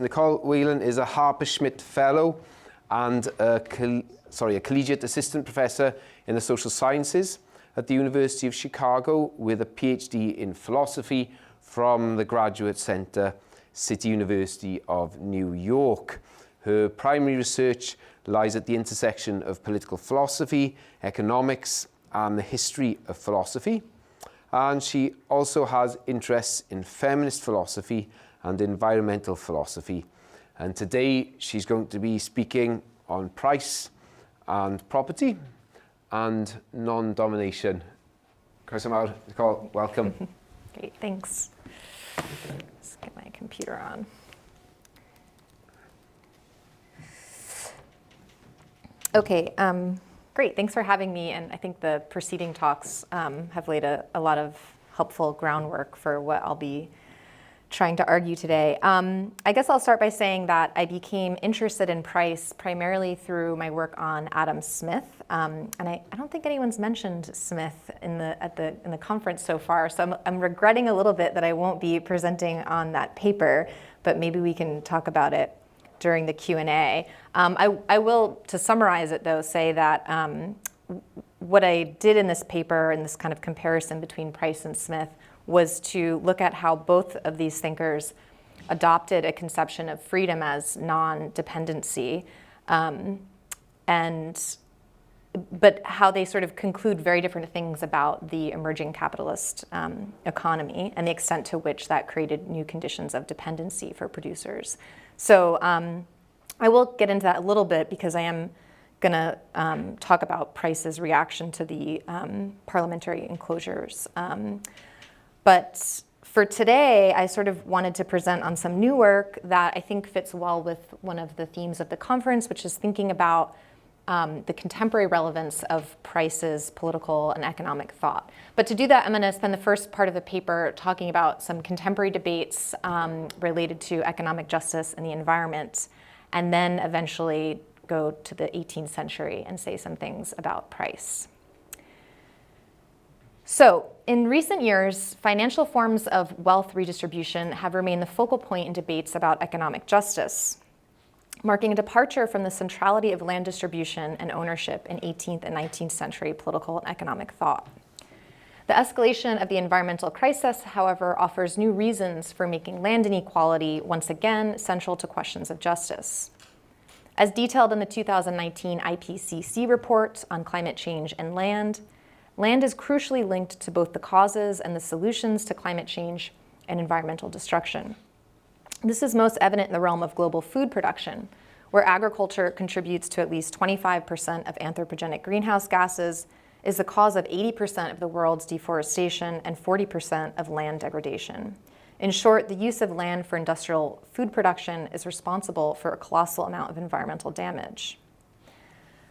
Nicole Whalen is a Harper Schmidt Fellow and a collegiate assistant professor in the social sciences at the University of Chicago with a PhD in philosophy from the Graduate Center, City University of New York. Her primary research lies at the intersection of political philosophy, economics, and the history of philosophy. And she also has interests in feminist philosophy and environmental philosophy. And today she's going to be speaking on price and property and non-domination. Croeso mawr, Nicole, welcome. Great, thanks. Let's get my computer on. Okay, great, thanks for having me. And I think the preceding talks have laid a lot of helpful groundwork for what I'll be trying to argue today. I guess I'll start by saying that I became interested in price primarily through my work on Adam Smith. And I don't think anyone's mentioned Smith in the conference so far, so I'm regretting a little bit that I won't be presenting on that paper, but maybe we can talk about it during the Q&A. I will, to summarize it though, say that what I did in this paper, in this kind of comparison between Price and Smith, was to look at how both of these thinkers adopted a conception of freedom as non-dependency, but how they sort of conclude very different things about the emerging capitalist economy and the extent to which that created new conditions of dependency for producers. So I will get into that a little bit because I am going to talk about Price's reaction to the parliamentary enclosures. But for today, I sort of wanted to present on some new work that I think fits well with one of the themes of the conference, which is thinking about the contemporary relevance of Price's political and economic thought. But to do that, I'm going to spend the first part of the paper talking about some contemporary debates related to economic justice and the environment, and then eventually go to the 18th century and say some things about Price. So, in recent years, financial forms of wealth redistribution have remained the focal point in debates about economic justice, marking a departure from the centrality of land distribution and ownership in 18th and 19th century political and economic thought. The escalation of the environmental crisis, however, offers new reasons for making land inequality once again central to questions of justice. As detailed in the 2019 IPCC report on climate change and land is crucially linked to both the causes and the solutions to climate change and environmental destruction. This is most evident in the realm of global food production, where agriculture contributes to at least 25% of anthropogenic greenhouse gases, is the cause of 80% of the world's deforestation and 40% of land degradation. In short, the use of land for industrial food production is responsible for a colossal amount of environmental damage.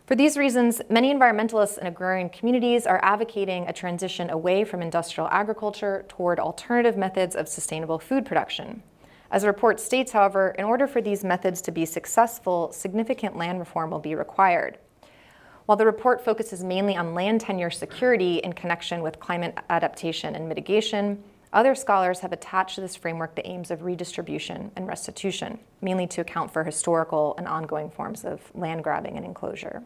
For these reasons, many environmentalists and agrarian communities are advocating a transition away from industrial agriculture toward alternative methods of sustainable food production. As the report states, however, in order for these methods to be successful, significant land reform will be required. While the report focuses mainly on land tenure security in connection with climate adaptation and mitigation, other scholars have attached to this framework the aims of redistribution and restitution, mainly to account for historical and ongoing forms of land grabbing and enclosure.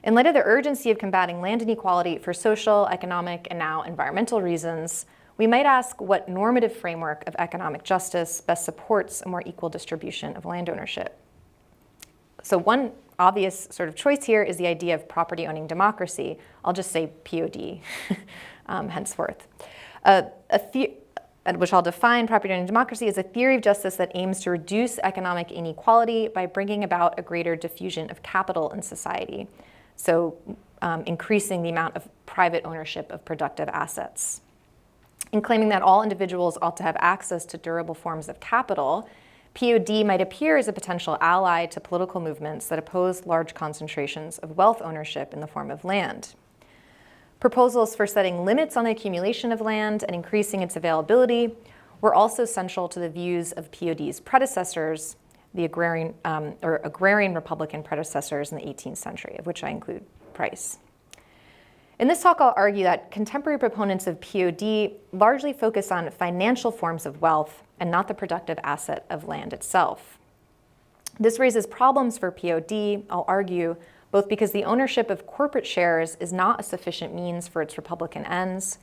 In light of the urgency of combating land inequality for social, economic, and now environmental reasons, we might ask what normative framework of economic justice best supports a more equal distribution of land ownership. So one obvious sort of choice here is the idea of property owning democracy. I'll just say POD henceforth. Which I'll define property owning democracy as a theory of justice that aims to reduce economic inequality by bringing about a greater diffusion of capital in society. So increasing the amount of private ownership of productive assets. In claiming that all individuals ought to have access to durable forms of capital, POD might appear as a potential ally to political movements that oppose large concentrations of wealth ownership in the form of land. Proposals for setting limits on the accumulation of land and increasing its availability were also central to the views of POD's predecessors, the agrarian Republican predecessors in the 18th century, of which I include Price. In this talk, I'll argue that contemporary proponents of POD largely focus on financial forms of wealth and not the productive asset of land itself. This raises problems for POD, I'll argue, both because the ownership of corporate shares is not a sufficient means for its Republican ends,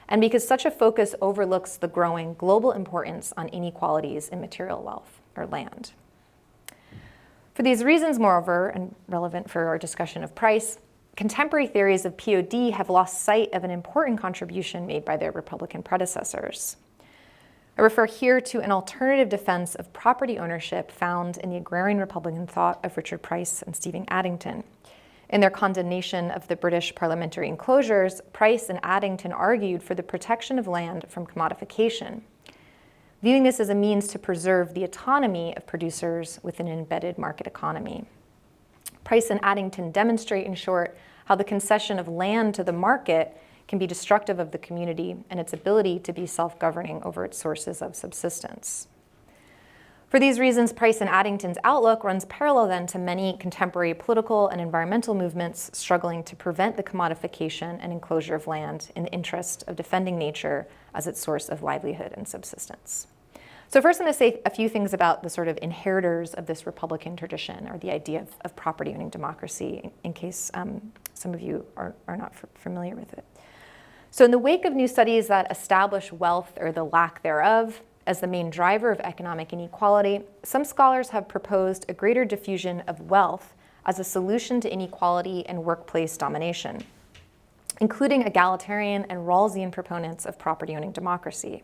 and because such a focus overlooks the growing global importance on inequalities in material wealth or land. For these reasons, moreover, and relevant for our discussion of price, contemporary theories of POD have lost sight of an important contribution made by their Republican predecessors. I refer here to an alternative defense of property ownership found in the agrarian Republican thought of Richard Price and Stephen Addington. In their condemnation of the British parliamentary enclosures, Price and Addington argued for the protection of land from commodification, viewing this as a means to preserve the autonomy of producers within an embedded market economy. Price and Addington demonstrate, in short, how the concession of land to the market can be destructive of the community and its ability to be self-governing over its sources of subsistence. For these reasons, Price and Addington's outlook runs parallel then to many contemporary political and environmental movements struggling to prevent the commodification and enclosure of land in the interest of defending nature as its source of livelihood and subsistence. So first I'm going to say a few things about the sort of inheritors of this Republican tradition, or the idea of property owning democracy, in case some of you are not familiar with it. So in the wake of new studies that establish wealth, or the lack thereof, as the main driver of economic inequality, some scholars have proposed a greater diffusion of wealth as a solution to inequality and workplace domination, including egalitarian and Rawlsian proponents of property owning democracy.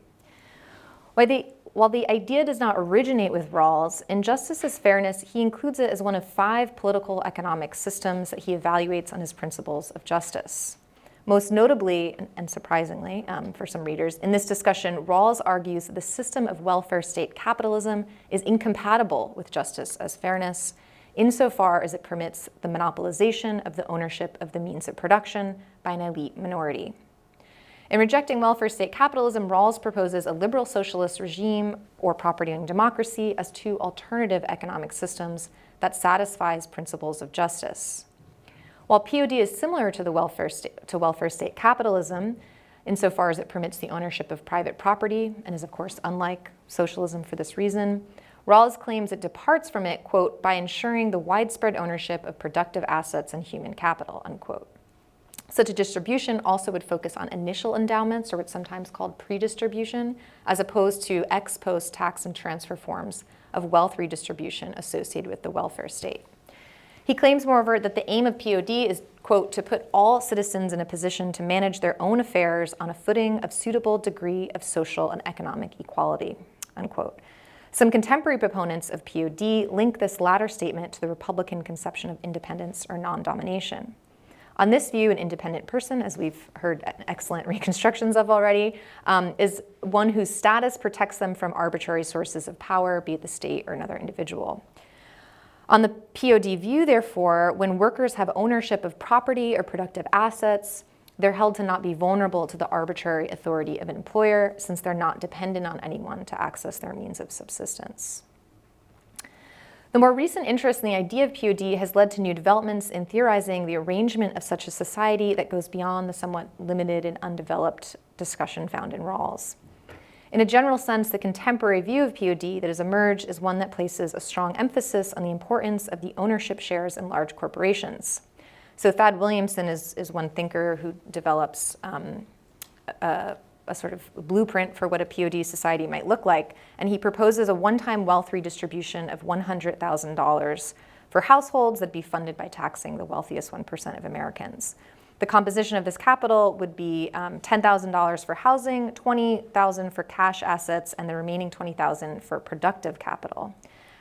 While the idea does not originate with Rawls, in Justice as Fairness, he includes it as one of 5 political economic systems that he evaluates on his principles of justice. Most notably, and surprisingly for some readers, in this discussion, Rawls argues that the system of welfare state capitalism is incompatible with justice as fairness, insofar as it permits the monopolization of the ownership of the means of production by an elite minority. In rejecting welfare state capitalism, Rawls proposes a liberal socialist regime or property owning democracy as 2 alternative economic systems that satisfies principles of justice. While POD is similar to welfare state capitalism, insofar as it permits the ownership of private property, and is of course unlike socialism for this reason, Rawls claims it departs from it, quote, by ensuring the widespread ownership of productive assets and human capital, unquote. Such a distribution also would focus on initial endowments, or what's sometimes called pre-distribution, as opposed to ex post tax and transfer forms of wealth redistribution associated with the welfare state. He claims, moreover, that the aim of POD is, quote, to put all citizens in a position to manage their own affairs on a footing of suitable degree of social and economic equality, unquote. Some contemporary proponents of POD link this latter statement to the Republican conception of independence or non-domination. On this view, an independent person, as we've heard excellent reconstructions of already, is one whose status protects them from arbitrary sources of power, be it the state or another individual. On the POD view, therefore, when workers have ownership of property or productive assets, they're held to not be vulnerable to the arbitrary authority of an employer, since they're not dependent on anyone to access their means of subsistence. The more recent interest in the idea of POD has led to new developments in theorizing the arrangement of such a society that goes beyond the somewhat limited and undeveloped discussion found in Rawls. In a general sense, the contemporary view of POD that has emerged is one that places a strong emphasis on the importance of the ownership shares in large corporations. So Thad Williamson is one thinker who develops a sort of blueprint for what a POD society might look like, and he proposes a one-time wealth redistribution of $100,000 for households that be funded by taxing the wealthiest 1% of Americans. The composition of this capital would be $10,000 for housing, $20,000 for cash assets, and the remaining $20,000 for productive capital.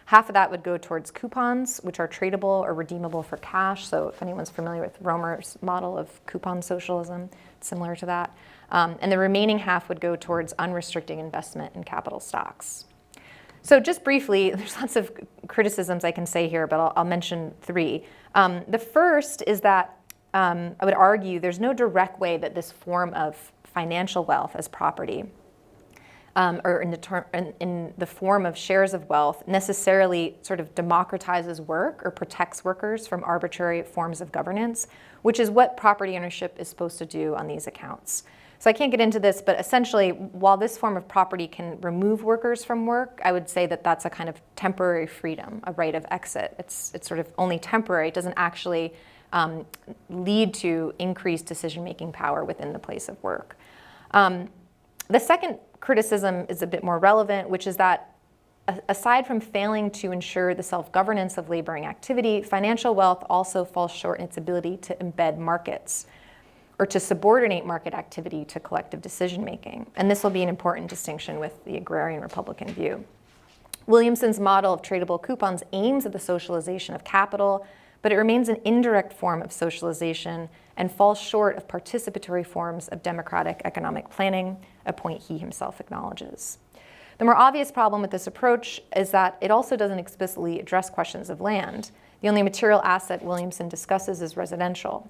Half of that would go towards coupons, which are tradable or redeemable for cash. So if anyone's familiar with Romer's model of coupon socialism, it's similar to that. And the remaining half would go towards unrestricted investment in capital stocks. So just briefly, there's lots of criticisms I can say here, but I'll mention 3. The first is that I would argue there's no direct way that this form of financial wealth as property or in the form of shares of wealth, necessarily sort of democratizes work or protects workers from arbitrary forms of governance, which is what property ownership is supposed to do on these accounts. So I can't get into this, but essentially, while this form of property can remove workers from work, I would say that that's a kind of temporary freedom, a right of exit. It's sort of only temporary. It doesn't actually lead to increased decision-making power within the place of work. The second criticism is a bit more relevant, which is that aside from failing to ensure the self-governance of laboring activity, financial wealth also falls short in its ability to embed markets or to subordinate market activity to collective decision-making. And this will be an important distinction with the agrarian Republican view. Williamson's model of tradable coupons aims at the socialization of capital, but it remains an indirect form of socialization and falls short of participatory forms of democratic economic planning, a point he himself acknowledges. The more obvious problem with this approach is that it also doesn't explicitly address questions of land. The only material asset Williamson discusses is residential.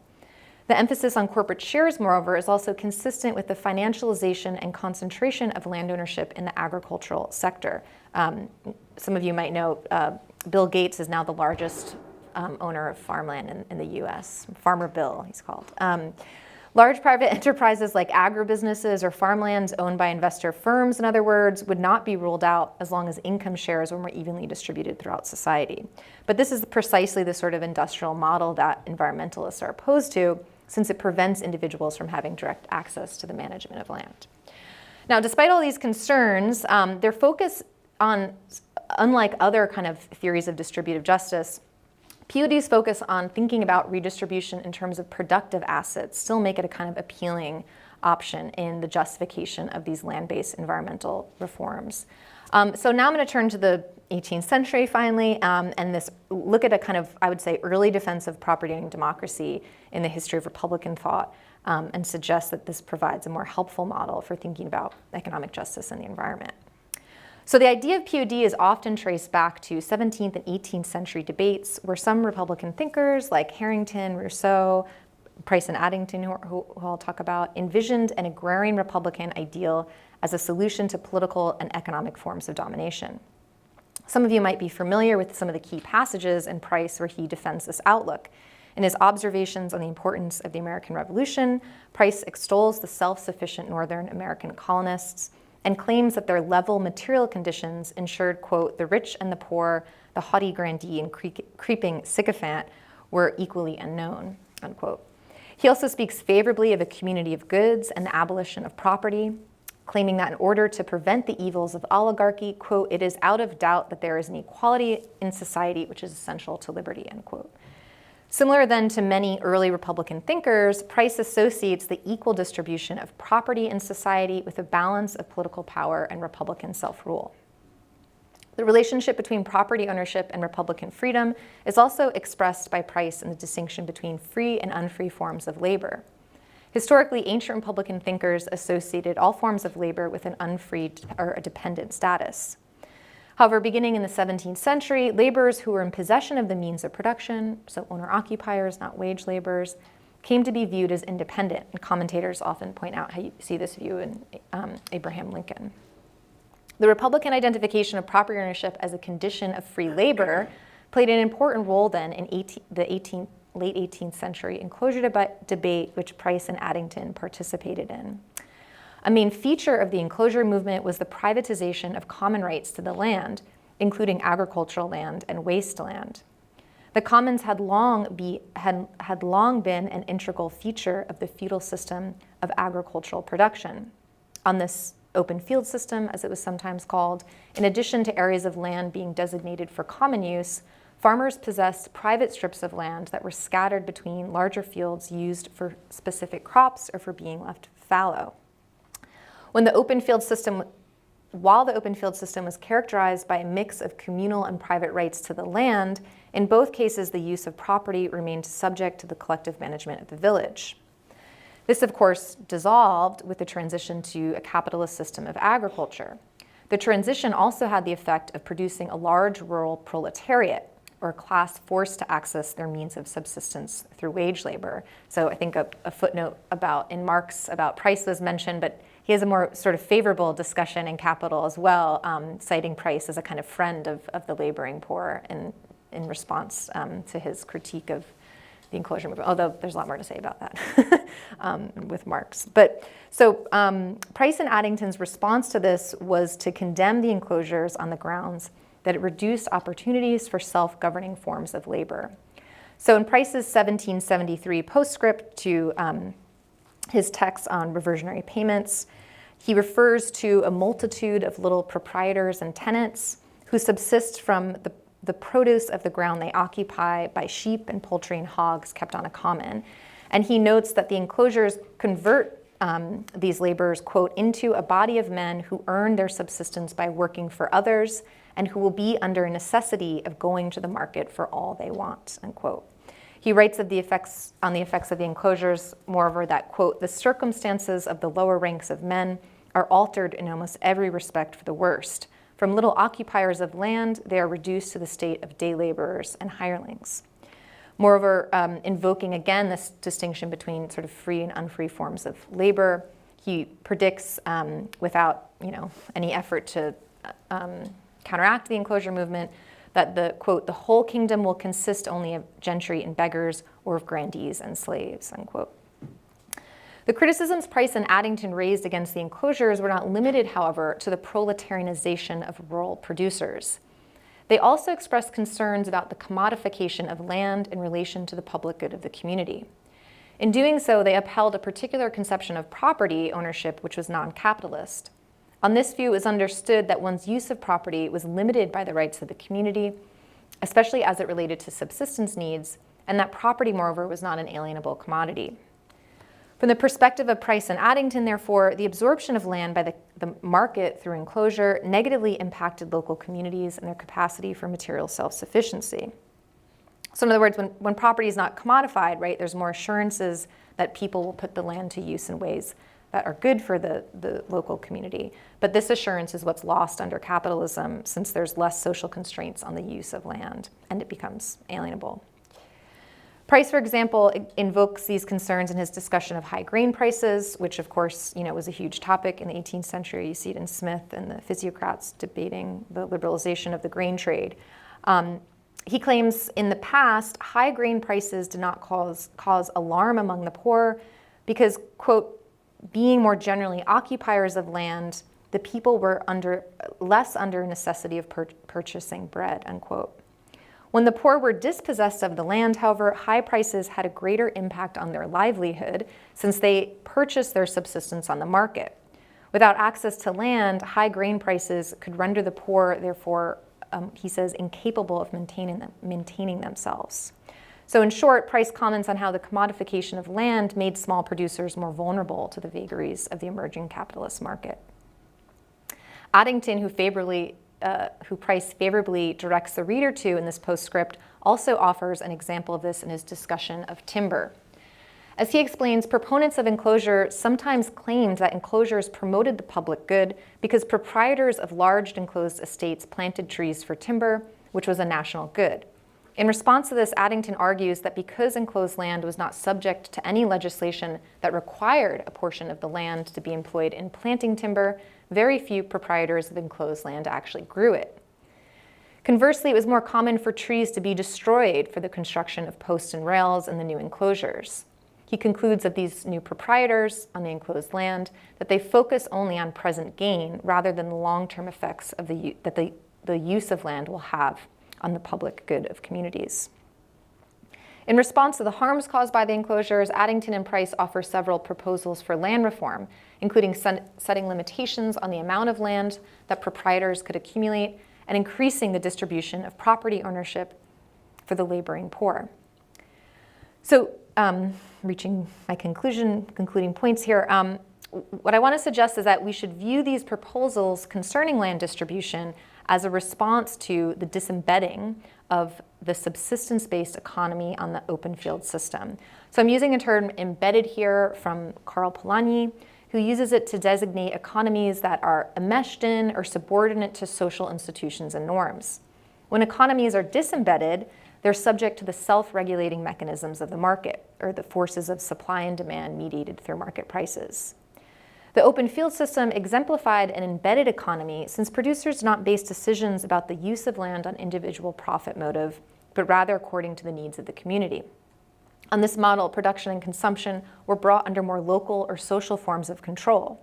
The emphasis on corporate shares, moreover, is also consistent with the financialization and concentration of land ownership in the agricultural sector. Some of you might know Bill Gates is now the largest owner of farmland in the US. Farmer Bill, he's called. Large private enterprises like agribusinesses or farmlands owned by investor firms, in other words, would not be ruled out as long as income shares were more evenly distributed throughout society. But this is precisely the sort of industrial model that environmentalists are opposed to, since it prevents individuals from having direct access to the management of land. Now, despite all these concerns, their focus on, unlike other kind of theories of distributive justice, POD's focus on thinking about redistribution in terms of productive assets still make it a kind of appealing option in the justification of these land-based environmental reforms. So now I'm going to turn to the 18th century finally, and look at a kind of, I would say, early defense of property owning democracy in the history of Republican thought, and suggest that this provides a more helpful model for thinking about economic justice and the environment. So the idea of POD is often traced back to 17th and 18th century debates where some Republican thinkers like Harrington, Rousseau, Price and Addington, who I'll talk about, envisioned an agrarian Republican ideal as a solution to political and economic forms of domination. Some of you might be familiar with some of the key passages in Price where he defends this outlook. In his observations on the importance of the American Revolution, Price extols the self-sufficient Northern American colonists and claims that their level material conditions ensured, quote, the rich and the poor, the haughty grandee and creeping sycophant were equally unknown, unquote. He also speaks favorably of a community of goods and the abolition of property, claiming that in order to prevent the evils of oligarchy, quote, it is out of doubt that there is an equality in society which is essential to liberty, end quote. Similar then to many early Republican thinkers, Price associates the equal distribution of property in society with a balance of political power and Republican self-rule. The relationship between property ownership and Republican freedom is also expressed by Price in the distinction between free and unfree forms of labor. Historically, ancient Republican thinkers associated all forms of labor with an unfree or a dependent status. However, beginning in the 17th century, laborers who were in possession of the means of production, so owner-occupiers, not wage laborers, came to be viewed as independent, and commentators often point out how you see this view in Abraham Lincoln. The Republican identification of property ownership as a condition of free labor played an important role then in the late 18th century enclosure debate, which Price and Addington participated in. A main feature of the enclosure movement was the privatization of common rights to the land, including agricultural land and wasteland. The commons had long been an integral feature of the feudal system of agricultural production. On this open field system, as it was sometimes called, in addition to areas of land being designated for common use, farmers possessed private strips of land that were scattered between larger fields used for specific crops or for being left fallow. While the open field system was characterized by a mix of communal and private rights to the land, in both cases the use of property remained subject to the collective management of the village. This, of course, dissolved with the transition to a capitalist system of agriculture. The transition also had the effect of producing a large rural proletariat, or a class forced to access their means of subsistence through wage labor. So I think a footnote in Marx about Price was mentioned, but he has a more sort of favorable discussion in Capital as well, citing Price as a kind of friend of the laboring poor in response to his critique of the enclosure movement, although there's a lot more to say about that with Marx. But so Price and Addington's response to this was to condemn the enclosures on the grounds that it reduced opportunities for self-governing forms of labor. So in Price's 1773 postscript to his text on reversionary payments, he refers to a multitude of little proprietors and tenants who subsist from the produce of the ground they occupy by sheep and poultry and hogs kept on a common. And he notes that the enclosures convert these laborers, quote, into a body of men who earn their subsistence by working for others and who will be under a necessity of going to the market for all they want, unquote. He writes on the effects of the enclosures, moreover, that, quote, the circumstances of the lower ranks of men are altered in almost every respect for the worst. From little occupiers of land, they are reduced to the state of day laborers and hirelings. Moreover, invoking again this distinction between sort of free and unfree forms of labor, he predicts, without any effort to counteract the enclosure movement, that the, quote, the whole kingdom will consist only of gentry and beggars or of grandees and slaves, unquote. The criticisms Price and Addington raised against the enclosures were not limited, however, to the proletarianization of rural producers. They also expressed concerns about the commodification of land in relation to the public good of the community. In doing so, they upheld a particular conception of property ownership which was non-capitalist. On this view, it was understood that one's use of property was limited by the rights of the community, especially as it related to subsistence needs, and that property, moreover, was not an alienable commodity. From the perspective of Price and Addington, therefore, the absorption of land by the market through enclosure negatively impacted local communities and their capacity for material self-sufficiency. So in other words, when property is not commodified, right, there's more assurances that people will put the land to use in ways that are good for the local community. But this assurance is what's lost under capitalism, since there's less social constraints on the use of land and it becomes alienable. Price, for example, invokes these concerns in his discussion of high grain prices, which of course, was a huge topic in the 18th century. You see it in Smith and the physiocrats debating the liberalization of the grain trade. He claims in the past, high grain prices did not cause alarm among the poor because, quote, being more generally occupiers of land, the people were less under necessity of purchasing bread, unquote. When the poor were dispossessed of the land, however, high prices had a greater impact on their livelihood since they purchased their subsistence on the market. Without access to land, high grain prices could render the poor, therefore, he says, incapable of maintaining themselves. So in short, Price comments on how the commodification of land made small producers more vulnerable to the vagaries of the emerging capitalist market. Addington, who Price favorably directs the reader to in this postscript, also offers an example of this in his discussion of timber. As he explains, proponents of enclosure sometimes claimed that enclosures promoted the public good because proprietors of large enclosed estates planted trees for timber, which was a national good. In response to this, Addington argues that because enclosed land was not subject to any legislation that required a portion of the land to be employed in planting timber, very few proprietors of enclosed land actually grew it. Conversely, it was more common for trees to be destroyed for the construction of posts and rails in the new enclosures. He concludes that these new proprietors on the enclosed land, that they focus only on present gain rather than the long-term effects of the use of land will have on the public good of communities. In response to the harms caused by the enclosures, Addington and Price offer several proposals for land reform, including setting limitations on the amount of land that proprietors could accumulate and increasing the distribution of property ownership for the laboring poor. So reaching my concluding points here, what I want to suggest is that we should view these proposals concerning land distribution as a response to the disembedding of the subsistence-based economy on the open field system. So I'm using a term embedded here from Karl Polanyi, who uses it to designate economies that are enmeshed in or subordinate to social institutions and norms. When economies are disembedded, they're subject to the self-regulating mechanisms of the market, or the forces of supply and demand mediated through market prices. The open field system exemplified an embedded economy since producers did not base decisions about the use of land on individual profit motive, but rather according to the needs of the community. On this model, production and consumption were brought under more local or social forms of control.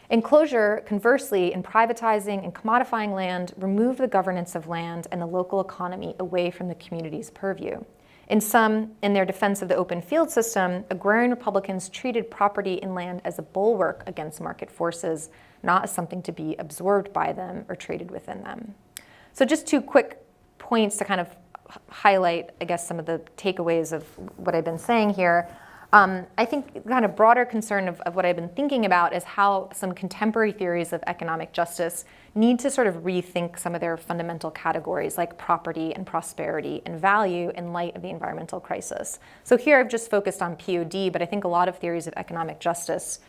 Enclosure, conversely, in privatizing and commodifying land, removed the governance of land and the local economy away from the community's purview. In their defense of the open field system, agrarian Republicans treated property and land as a bulwark against market forces, not as something to be absorbed by them or traded within them. So just 2 quick points to kind of highlight, I guess, some of the takeaways of what I've been saying here. I think kind of broader concern of what I've been thinking about is how some contemporary theories of economic justice need to sort of rethink some of their fundamental categories like property and prosperity and value in light of the environmental crisis. So here I've just focused on POD, but I think a lot of theories of economic justice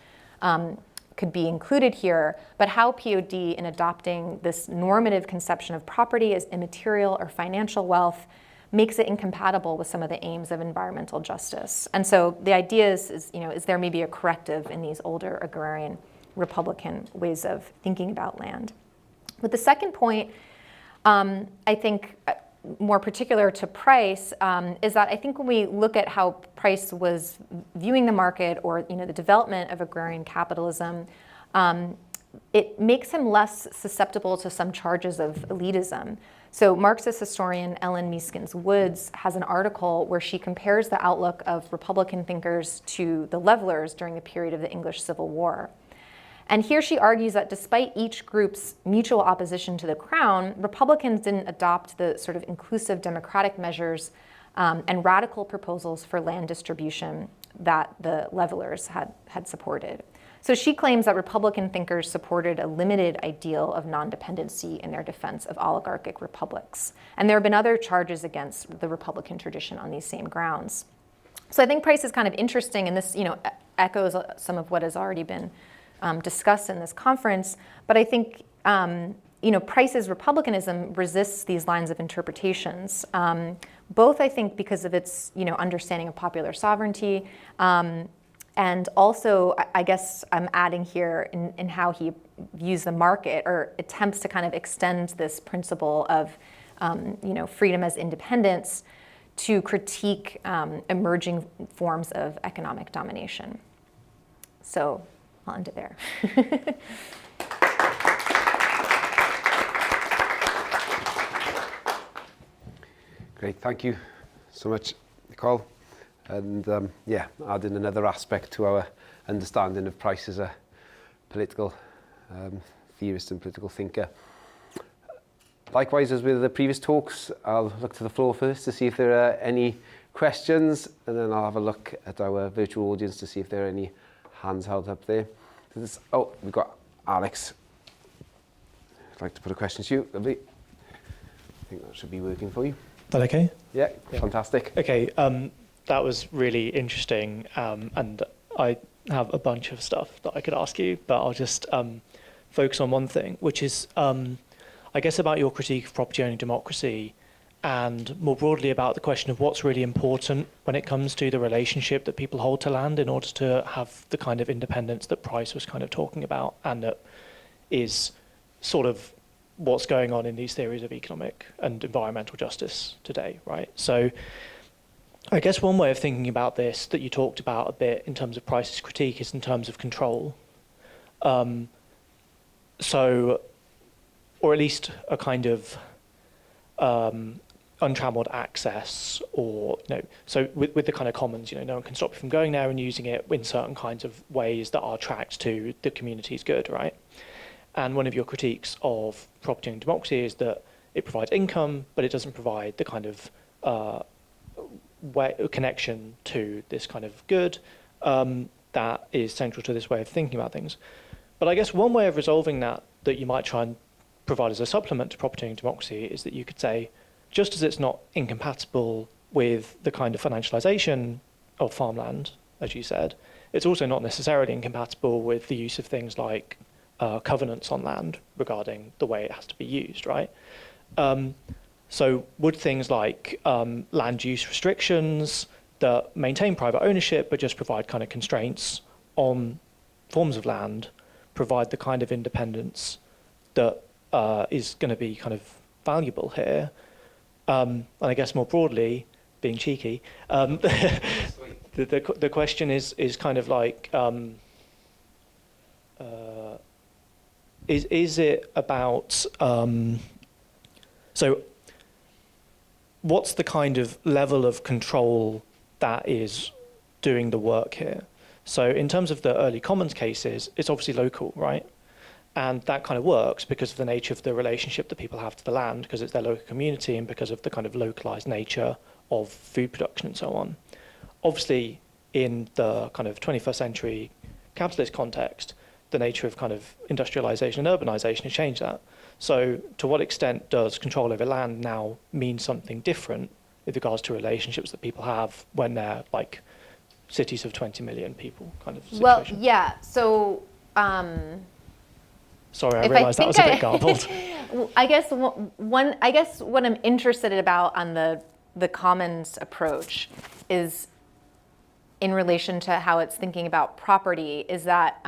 could be included here, but how POD in adopting this normative conception of property as immaterial or financial wealth makes it incompatible with some of the aims of environmental justice. And so the idea is there maybe a corrective in these older agrarian Republican ways of thinking about land. But the second point, I think more particular to Price, is that I think when we look at how Price was viewing the market or the development of agrarian capitalism, it makes him less susceptible to some charges of elitism. So Marxist historian Ellen Meeskins Woods has an article where she compares the outlook of Republican thinkers to the levelers during the period of the English Civil War. And here she argues that despite each group's mutual opposition to the crown, Republicans didn't adopt the sort of inclusive democratic measures and radical proposals for land distribution that the levelers had supported. So she claims that Republican thinkers supported a limited ideal of non-dependency in their defense of oligarchic republics. And there have been other charges against the Republican tradition on these same grounds. So I think Price is kind of interesting, and this echoes some of what has already been discussed in this conference. But I think Price's republicanism resists these lines of interpretations, both I think because of its understanding of popular sovereignty, and also, I guess I'm adding here in how he views the market or attempts to kind of extend this principle of, freedom as independence to critique emerging forms of economic domination. So I'll end it there. Great, thank you so much, Nicole. And adding another aspect to our understanding of Price as a political theorist and political thinker. Likewise, as with the previous talks, I'll look to the floor first to see if there are any questions, and then I'll have a look at our virtual audience to see if there are any hands held up there. We've got Alex. I'd like to put a question to you. Lovely. I think that should be working for you. Is that okay? Yeah. Fantastic. Okay. That was really interesting, and I have a bunch of stuff that I could ask you, but I'll just focus on one thing, which is, I guess, about your critique of property-owning democracy, and more broadly about the question of what's really important when it comes to the relationship that people hold to land in order to have the kind of independence that Price was kind of talking about, and that is sort of what's going on in these theories of economic and environmental justice today, right? So I guess one way of thinking about this that you talked about a bit in terms of Price's critique is in terms of control. Or at least a kind of untrammeled access, or so with the kind of commons, no one can stop you from going there and using it in certain kinds of ways that are tracked to the community's good, right? And one of your critiques of property and democracy is that it provides income, but it doesn't provide the kind of connection to this kind of good that is central to this way of thinking about things. But I guess one way of resolving that you might try and provide as a supplement to property and democracy is that you could say, just as it's not incompatible with the kind of financialization of farmland, as you said, it's also not necessarily incompatible with the use of things like covenants on land regarding the way it has to be used, right? So would things like land use restrictions that maintain private ownership but just provide kind of constraints on forms of land provide the kind of independence that is going to be kind of valuable here? And I guess more broadly, being cheeky, the question is kind of like, is it about, so what's the kind of level of control that is doing the work here? So in terms of the early commons cases, it's obviously local, right? And that kind of works because of the nature of the relationship that people have to the land, because it's their local community and because of the kind of localized nature of food production and so on. Obviously, in the kind of 21st century capitalist context, the nature of kind of industrialization and urbanization has changed that. So to what extent does control over land now mean something different with regards to relationships that people have when they're like cities of 20 million people kind of situation? Well, yeah, so... Sorry, I realized that was a bit garbled. I guess what I'm interested about on the commons approach is in relation to how it's thinking about property is that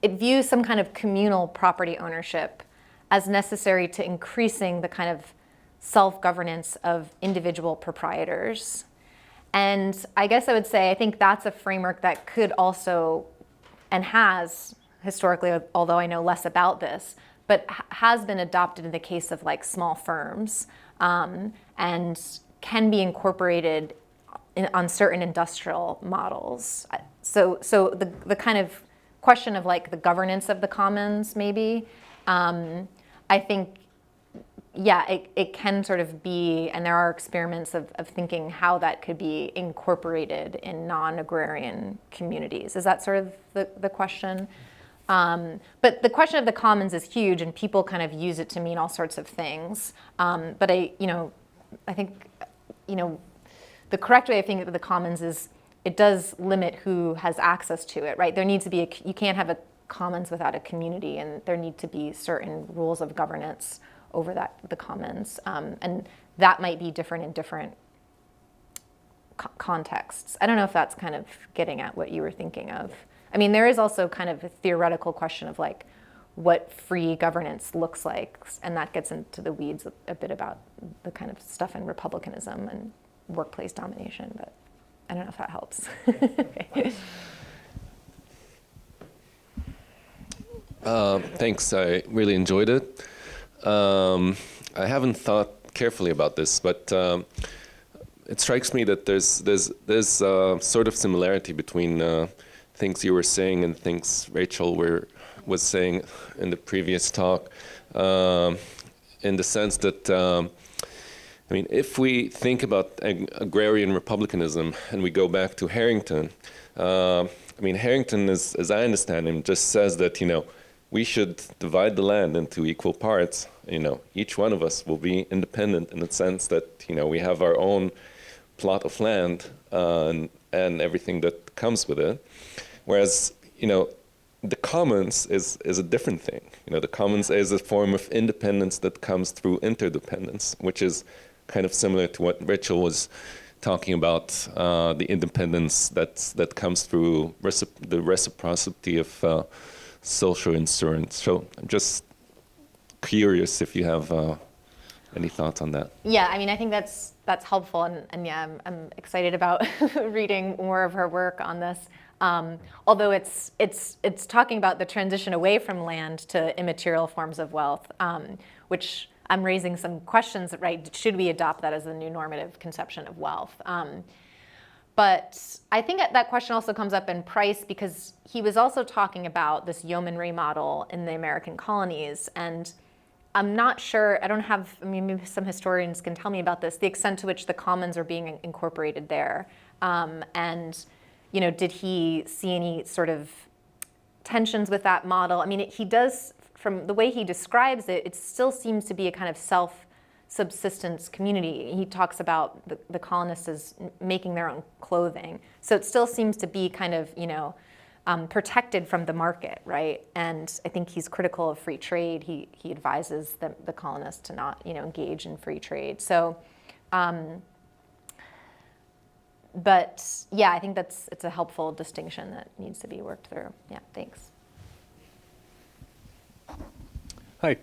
it views some kind of communal property ownership as necessary to increasing the kind of self-governance of individual proprietors. And I guess I would say I think that's a framework that could also, and has historically, although I know less about this, but has been adopted in the case of like small firms and can be incorporated on certain industrial models. So the kind of question of like the governance of the commons maybe, I think, yeah, it can sort of be, and there are experiments of thinking how that could be incorporated in non-agrarian communities. Is that sort of the question? But the question of the commons is huge, and people kind of use it to mean all sorts of things. But I think, the correct way of thinking of the commons is it does limit who has access to it, right? There needs to be you can't have a commons without a community, and there need to be certain rules of governance over the commons, and that might be different in different contexts. I don't know if that's kind of getting at what you were thinking of. I mean, there is also kind of a theoretical question of like what free governance looks like, and that gets into the weeds a bit about the kind of stuff in republicanism and workplace domination, but I don't know if that helps. Okay. Thanks, I really enjoyed it. I haven't thought carefully about this, but it strikes me that there's sort of similarity between things you were saying and things Rachel was saying in the previous talk, in the sense that, I mean, if we think about agrarian republicanism and we go back to Harrington, I mean, Harrington, as I understand him, just says that, we should divide the land into equal parts. Each one of us will be independent in the sense that, we have our own plot of land and everything that comes with it. Whereas, the commons is a different thing. The commons is a form of independence that comes through interdependence, which is kind of similar to what Rachel was talking about, the independence that comes through the reciprocity of social insurance. So I'm just curious if you have any thoughts on that. Yeah, I mean, I think that's helpful, and yeah, I'm excited about reading more of her work on this. Although it's talking about the transition away from land to immaterial forms of wealth, which I'm raising some questions, right? Should we adopt that as the new normative conception of wealth? But I think that question also comes up in Price because he was also talking about this yeomanry model in the American colonies. And I'm not sure, maybe some historians can tell me about this, the extent to which the commons are being incorporated there. And did he see any sort of tensions with that model? I mean, he does, from the way he describes it, it still seems to be a kind of self-subsistence community. He talks about the colonists as making their own clothing. So it still seems to be kind of, protected from the market, right? And I think he's critical of free trade. He advises the colonists to not, engage in free trade. So, but yeah, I think it's a helpful distinction that needs to be worked through. Yeah, thanks. Hi.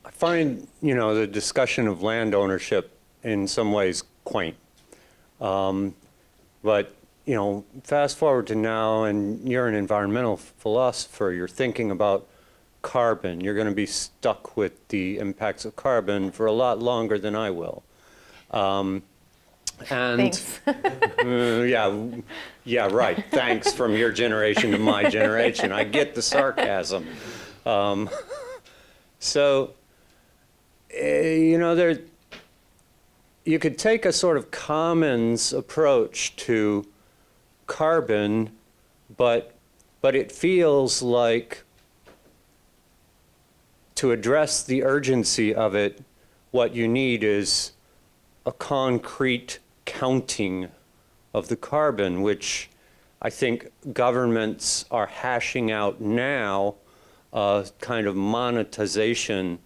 I find, the discussion of land ownership in some ways quaint. But, fast forward to now, and you're an environmental philosopher, you're thinking about carbon. You're going to be stuck with the impacts of carbon for a lot longer than I will. And Thanks. yeah, right. Thanks from your generation to my generation. I get the sarcasm. So, you could take a sort of commons approach to carbon, but it feels like to address the urgency of it, what you need is a concrete counting of the carbon, which I think governments are hashing out now, kind of monetization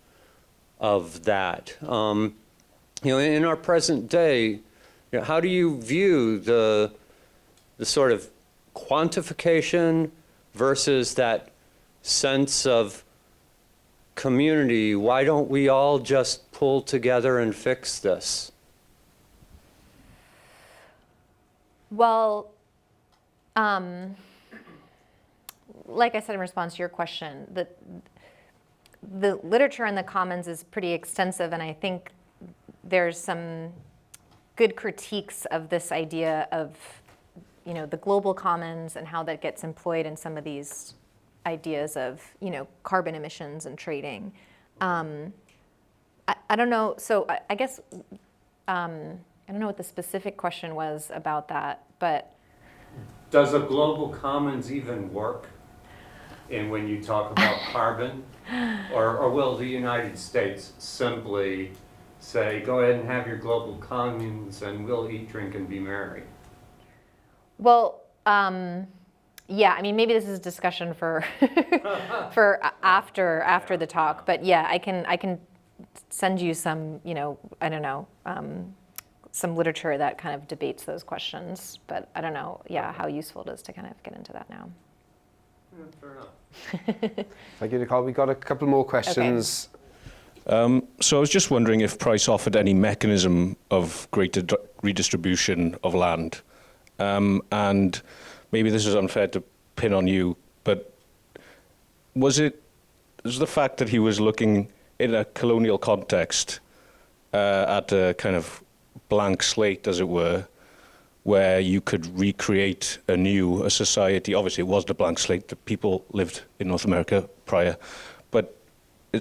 of that. In our present day, how do you view the sort of quantification versus that sense of community? Why don't we all just pull together and fix this? Well, like I said in response to your question, the literature in the Commons is pretty extensive, and I think there's some good critiques of this idea of, the global commons and how that gets employed in some of these ideas of, carbon emissions and trading. I don't know. So I guess I don't know what the specific question was about that, but does a global commons even work? And when you talk about carbon, or will the United States simply say, go ahead and have your global commons and we'll eat, drink, and be merry? Well, yeah, I mean, maybe this is a discussion for for after the talk, but yeah, I can send you some, I don't know, some literature that kind of debates those questions, but I don't know, yeah, how useful it is to kind of get into that now. Fair enough. Thank you, Nicole. We've got a couple more questions. So I was just wondering if Price offered any mechanism of greater redistribution of land. And maybe this is unfair to pin on you, but was the fact that he was looking in a colonial context at a kind of blank slate, as it were, where you could recreate a society? Obviously, it wasn't a blank slate. The people lived in North America prior. But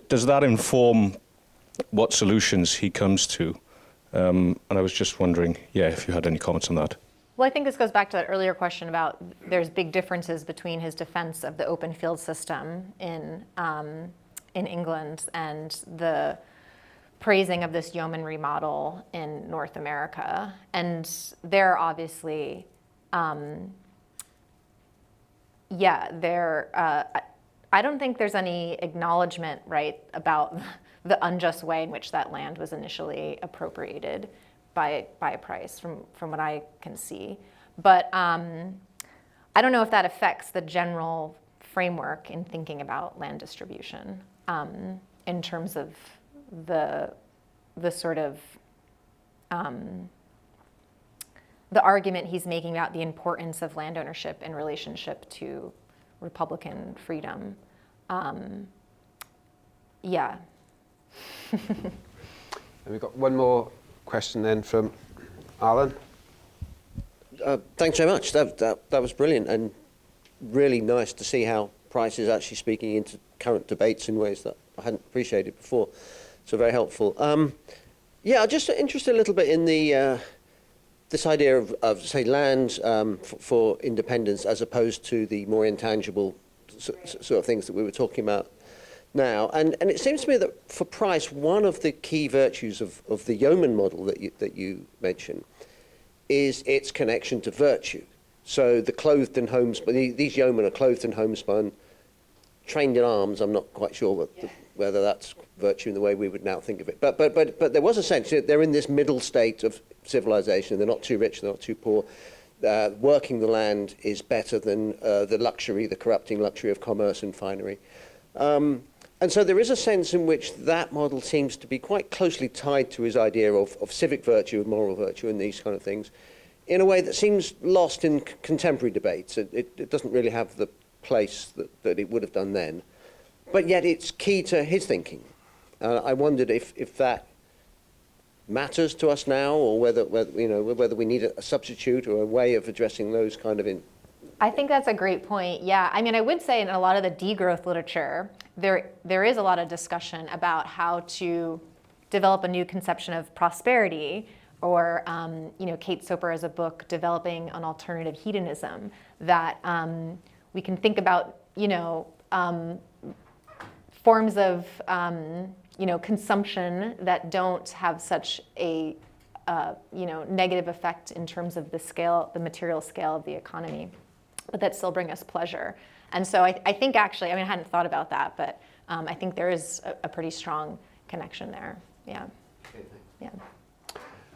does that inform what solutions he comes to? And I was just wondering, if you had any comments on that. Well, I think this goes back to that earlier question about there's big differences between his defense of the open field system in England and the praising of this yeomanry model in North America. And there obviously, I don't think there's any acknowledgement, right, about the unjust way in which that land was initially appropriated by Price, from what I can see. But I don't know if that affects the general framework in thinking about land distribution in terms of the sort of the argument he's making about the importance of land ownership in relationship to Republican freedom. Yeah. And we've got one more question then from Alan. Thanks very much. That was brilliant and really nice to see how Price is actually speaking into current debates in ways that I hadn't appreciated before. So very helpful. I'm just interested a little bit in the this idea of say land for independence as opposed to the more intangible sort of things that we were talking about now. And it seems to me that for Price, one of the key virtues of the yeoman model that you mentioned is its connection to virtue. So the clothed and homespun, these yeomen are clothed and homespun, trained in arms. I'm not quite sure whether that's virtue in the way we would now think of it. But there was a sense that they're in this middle state of civilization. They're not too rich, they're not too poor. Working the land is better than the corrupting luxury of commerce and finery. And so there is a sense in which that model seems to be quite closely tied to his idea of civic virtue, of moral virtue, and these kind of things, in a way that seems lost in contemporary debates. It doesn't really have the place that it would have done then. But yet it's key to his thinking. I wondered if that matters to us now, or whether we need a substitute or a way of addressing those kind of I think that's a great point. Yeah, I mean, I would say in a lot of the degrowth literature, there is a lot of discussion about how to develop a new conception of prosperity, or Kate Soper has a book, Developing an Alternative Hedonism, that we can think about, forms of, consumption that don't have such a, negative effect in terms of the material scale of the economy, but that still bring us pleasure. And so I think actually, I hadn't thought about that, but I think there is a pretty strong connection there. Yeah. Okay, yeah.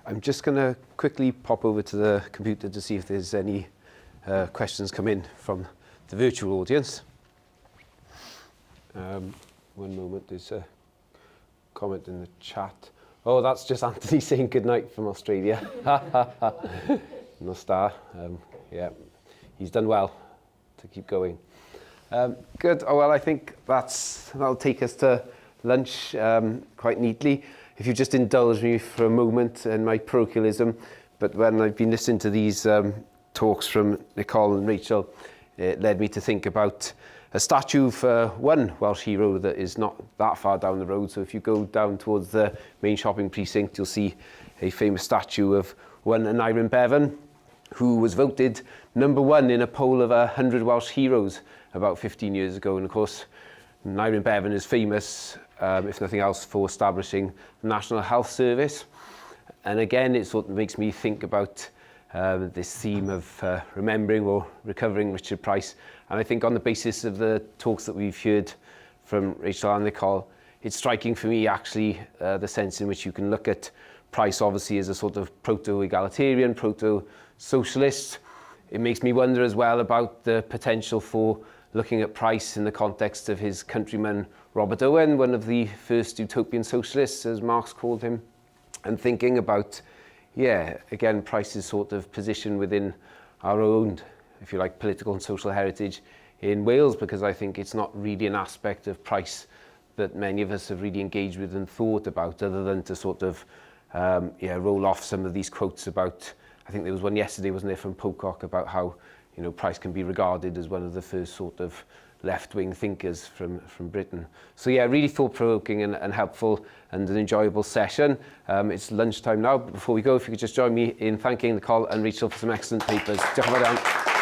I'm just going to quickly pop over to the computer to see if there's any questions come in from the virtual audience. One moment, there's a comment in the chat. Oh, that's just Anthony saying good night from Australia. No star. Yeah, he's done well to keep going. Good. Oh, well, I think that'll take us to lunch quite neatly. If you just indulge me for a moment in my parochialism, but when I've been listening to these talks from Nicole and Rachel, it led me to think about a statue for one Welsh hero that is not that far down the road. So if you go down towards the main shopping precinct, you'll see a famous statue of one An-dra-awdurdod, who was voted #1 in a poll of 100 Welsh heroes about 15 years ago. And of course, An-dra-awdurdod is famous, if nothing else, for establishing the National Health Service. And again, it sort of makes me think about this theme of remembering or recovering Richard Price. And I think on the basis of the talks that we've heard from Rachel and Nicole, it's striking for me actually the sense in which you can look at Price obviously as a sort of proto-egalitarian, proto-socialist. It makes me wonder as well about the potential for looking at Price in the context of his countryman Robert Owen, one of the first utopian socialists, as Marx called him, and thinking about, again, Price's sort of position within our own, if you like, political and social heritage in Wales, because I think it's not really an aspect of Price that many of us have really engaged with and thought about, other than to sort of roll off some of these quotes about, I think there was one yesterday, wasn't there, from Pocock, about how Price can be regarded as one of the first sort of left-wing thinkers from Britain. So really thought-provoking and helpful and an enjoyable session. It's lunchtime now, but before we go, if you could just join me in thanking Nicole and Rachel for some excellent papers. Diolch yn fawr iawn.